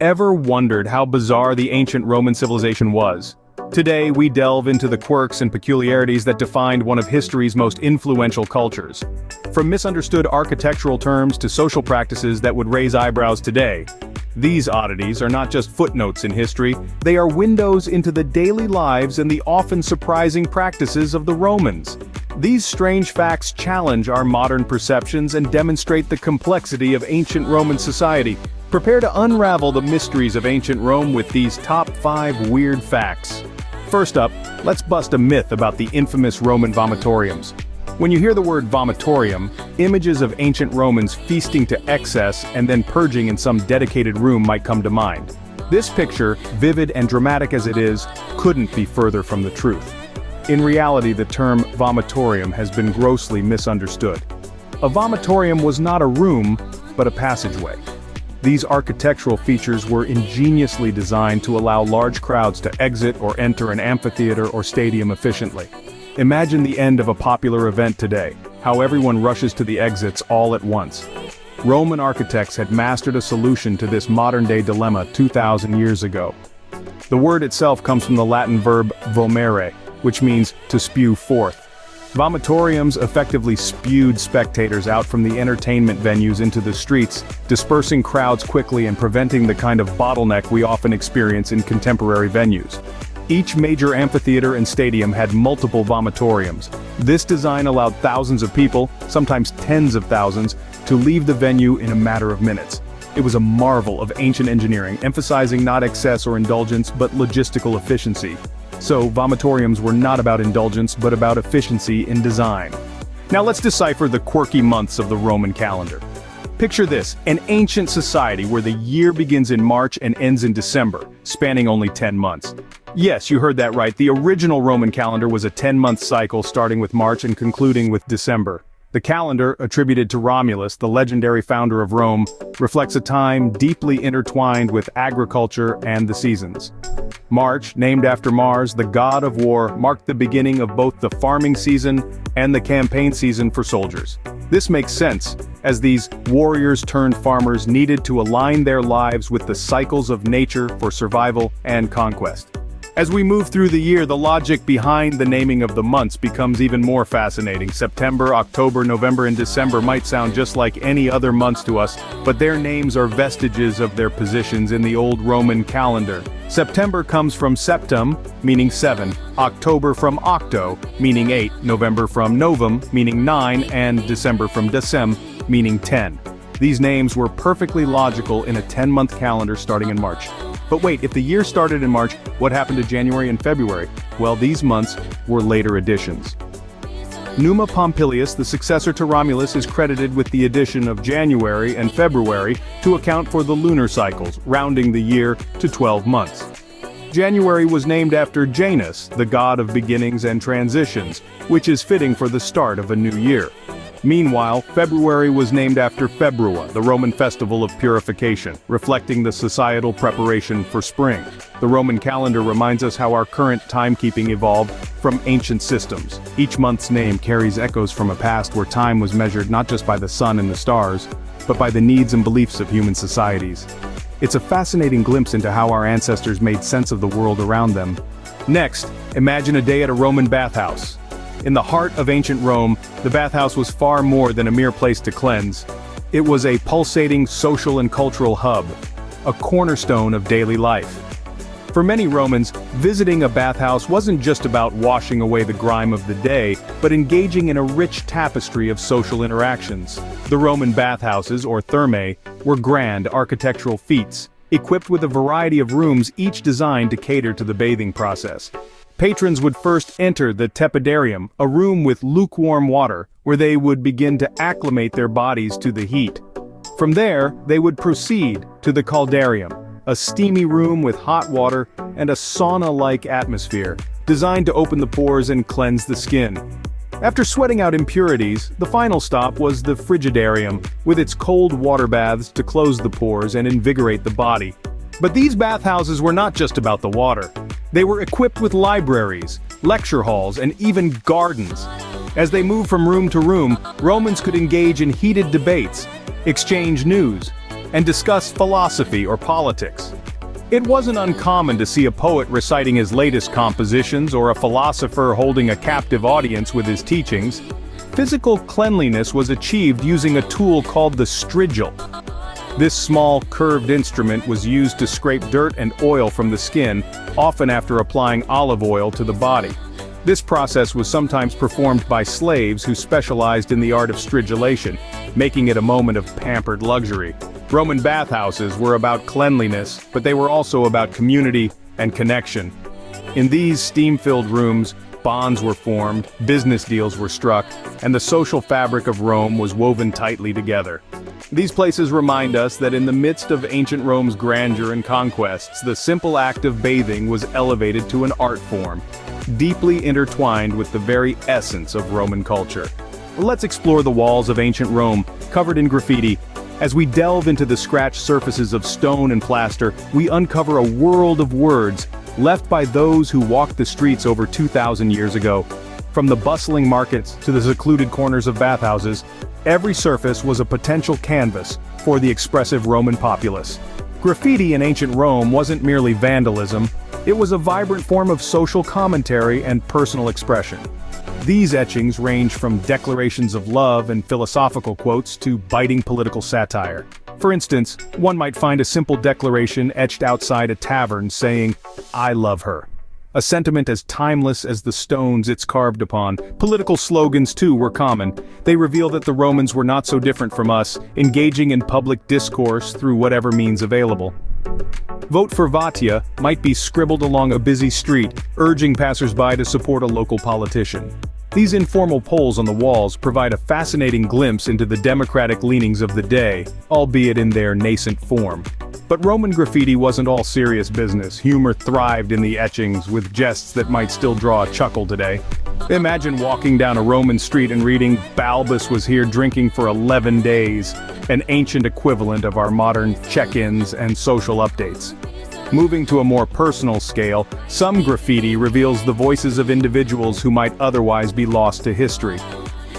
Ever wondered how bizarre the ancient Roman civilization was? Today, we delve into the quirks and peculiarities that defined one of history's most influential cultures. From misunderstood architectural terms to social practices that would raise eyebrows today, these oddities are not just footnotes in history, they are windows into the daily lives and the often surprising practices of the Romans. These strange facts challenge our modern perceptions and demonstrate the complexity of ancient Roman society. Prepare to unravel the mysteries of ancient Rome with these top 5 weird facts. First up, let's bust a myth about the infamous Roman vomitoriums. When you hear the word vomitorium, images of ancient Romans feasting to excess and then purging in some dedicated room might come to mind. This picture, vivid and dramatic as it is, couldn't be further from the truth. In reality, the term vomitorium has been grossly misunderstood. A vomitorium was not a room, but a passageway. These architectural features were ingeniously designed to allow large crowds to exit or enter an amphitheater or stadium efficiently. Imagine the end of a popular event today, how everyone rushes to the exits all at once. Roman architects had mastered a solution to this modern-day dilemma 2,000 years ago. The word itself comes from the Latin verb vomere, which means to spew forth. Vomitoriums effectively spewed spectators out from the entertainment venues into the streets, dispersing crowds quickly and preventing the kind of bottleneck we often experience in contemporary venues. Each major amphitheater and stadium had multiple vomitoriums. This design allowed thousands of people, sometimes tens of thousands, to leave the venue in a matter of minutes. It was a marvel of ancient engineering, emphasizing not excess or indulgence but logistical efficiency. So, vomitoriums were not about indulgence but about efficiency in design. Now let's decipher the quirky months of the Roman calendar. Picture this, an ancient society where the year begins in March and ends in December, spanning only 10 months. Yes, you heard that right, the original Roman calendar was a 10-month cycle starting with March and concluding with December. The calendar, attributed to Romulus, the legendary founder of Rome, reflects a time deeply intertwined with agriculture and the seasons. March, named after Mars, the god of war, marked the beginning of both the farming season and the campaign season for soldiers. This makes sense, as these warriors-turned-farmers needed to align their lives with the cycles of nature for survival and conquest. As we move through the year, the logic behind the naming of the months becomes even more fascinating. September, October, November, and December might sound just like any other months to us, but their names are vestiges of their positions in the old Roman calendar. September comes from septem, meaning 7, October from octo, meaning 8, November from novum, meaning 9, and December from decem, meaning 10. These names were perfectly logical in a 10-month calendar starting in March. But wait, if the year started in March, what happened to January and February? Well, these months were later additions. Numa Pompilius, the successor to Romulus, is credited with the addition of January and February to account for the lunar cycles, rounding the year to 12 months. January was named after Janus, the god of beginnings and transitions, which is fitting for the start of a new year. Meanwhile, February was named after Februa, the Roman festival of purification, reflecting the societal preparation for spring. The Roman calendar reminds us how our current timekeeping evolved from ancient systems. Each month's name carries echoes from a past where time was measured not just by the sun and the stars, but by the needs and beliefs of human societies. It's a fascinating glimpse into how our ancestors made sense of the world around them. Next, imagine a day at a Roman bathhouse. In the heart of ancient Rome, the bathhouse was far more than a mere place to cleanse. It was a pulsating social and cultural hub, a cornerstone of daily life. For many Romans, visiting a bathhouse wasn't just about washing away the grime of the day, but engaging in a rich tapestry of social interactions. The Roman bathhouses, or thermae, were grand architectural feats, equipped with a variety of rooms each designed to cater to the bathing process. Patrons would first enter the tepidarium, a room with lukewarm water, where they would begin to acclimate their bodies to the heat. From there, they would proceed to the caldarium, a steamy room with hot water and a sauna-like atmosphere, designed to open the pores and cleanse the skin. After sweating out impurities, the final stop was the frigidarium, with its cold water baths to close the pores and invigorate the body. But these bathhouses were not just about the water. They were equipped with libraries, lecture halls, and even gardens. As they moved from room to room, Romans could engage in heated debates, exchange news, and discuss philosophy or politics. It wasn't uncommon to see a poet reciting his latest compositions or a philosopher holding a captive audience with his teachings. Physical cleanliness was achieved using a tool called the strigil. This small, curved instrument was used to scrape dirt and oil from the skin, often after applying olive oil to the body. This process was sometimes performed by slaves who specialized in the art of strigilation, making it a moment of pampered luxury. Roman bathhouses were about cleanliness, but they were also about community and connection. In these steam-filled rooms, bonds were formed, business deals were struck, and the social fabric of Rome was woven tightly together. These places remind us that in the midst of ancient Rome's grandeur and conquests, the simple act of bathing was elevated to an art form, deeply intertwined with the very essence of Roman culture. Let's explore the walls of ancient Rome, covered in graffiti. As we delve into the scratched surfaces of stone and plaster, we uncover a world of words left by those who walked the streets over 2,000 years ago. From the bustling markets to the secluded corners of bathhouses, every surface was a potential canvas for the expressive Roman populace. Graffiti in ancient Rome wasn't merely vandalism, it was a vibrant form of social commentary and personal expression. These etchings range from declarations of love and philosophical quotes to biting political satire. For instance, one might find a simple declaration etched outside a tavern saying, "I love her." A sentiment as timeless as the stones it's carved upon. Political slogans too were common. They reveal that the Romans were not so different from us, engaging in public discourse through whatever means available. "Vote for Vatia" might be scribbled along a busy street, urging passers-by to support a local politician. These informal polls on the walls provide a fascinating glimpse into the democratic leanings of the day, albeit in their nascent form. But Roman graffiti wasn't all serious business. Humor thrived in the etchings, with jests that might still draw a chuckle today. Imagine walking down a Roman street and reading, "Balbus was here drinking for 11 days, an ancient equivalent of our modern check-ins and social updates. Moving to a more personal scale, some graffiti reveals the voices of individuals who might otherwise be lost to history.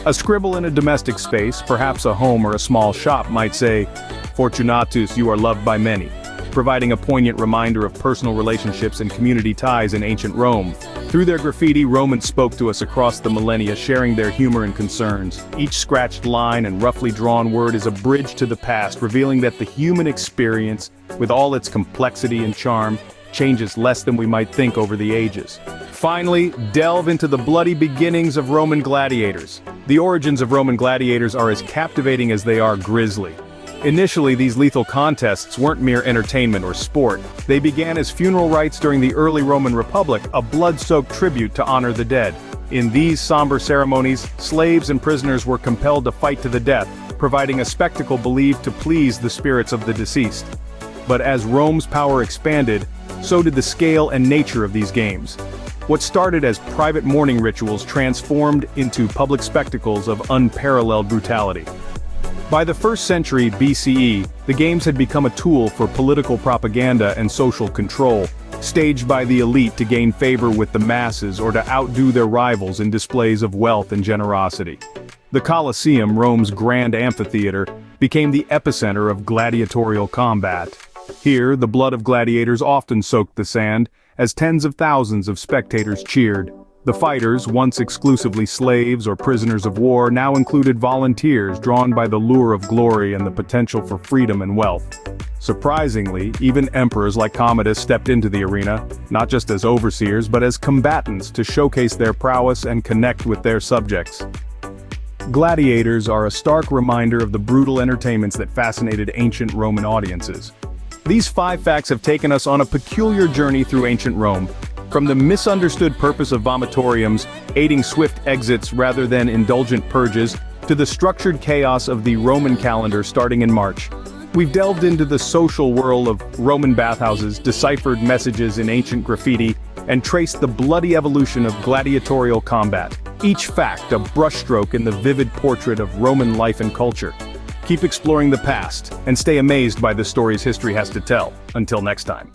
A scribble in a domestic space, perhaps a home or a small shop, might say, "Fortunatus, you are loved by many," providing a poignant reminder of personal relationships and community ties in ancient Rome. Through their graffiti, Romans spoke to us across the millennia, sharing their humor and concerns. Each scratched line and roughly drawn word is a bridge to the past, revealing that the human experience, with all its complexity and charm, changes less than we might think over the ages. Finally, delve into the bloody beginnings of Roman gladiators. The origins of Roman gladiators are as captivating as they are grisly. Initially, these lethal contests weren't mere entertainment or sport. They began as funeral rites during the early Roman Republic, a blood-soaked tribute to honor the dead. In these somber ceremonies, slaves and prisoners were compelled to fight to the death, providing a spectacle believed to please the spirits of the deceased. But as Rome's power expanded, so did the scale and nature of these games. What started as private mourning rituals transformed into public spectacles of unparalleled brutality. By the 1st century BCE, the games had become a tool for political propaganda and social control, staged by the elite to gain favor with the masses or to outdo their rivals in displays of wealth and generosity. The Colosseum, Rome's grand amphitheater, became the epicenter of gladiatorial combat. Here, the blood of gladiators often soaked the sand, as tens of thousands of spectators cheered. The fighters, once exclusively slaves or prisoners of war, now included volunteers drawn by the lure of glory and the potential for freedom and wealth. Surprisingly, even emperors like Commodus stepped into the arena, not just as overseers but as combatants to showcase their prowess and connect with their subjects. Gladiators are a stark reminder of the brutal entertainments that fascinated ancient Roman audiences. These 5 facts have taken us on a peculiar journey through ancient Rome. From the misunderstood purpose of vomitoriums, aiding swift exits rather than indulgent purges, to the structured chaos of the Roman calendar starting in March. We've delved into the social world of Roman bathhouses, deciphered messages in ancient graffiti, and traced the bloody evolution of gladiatorial combat. Each fact a brushstroke in the vivid portrait of Roman life and culture. Keep exploring the past, and stay amazed by the stories history has to tell. Until next time.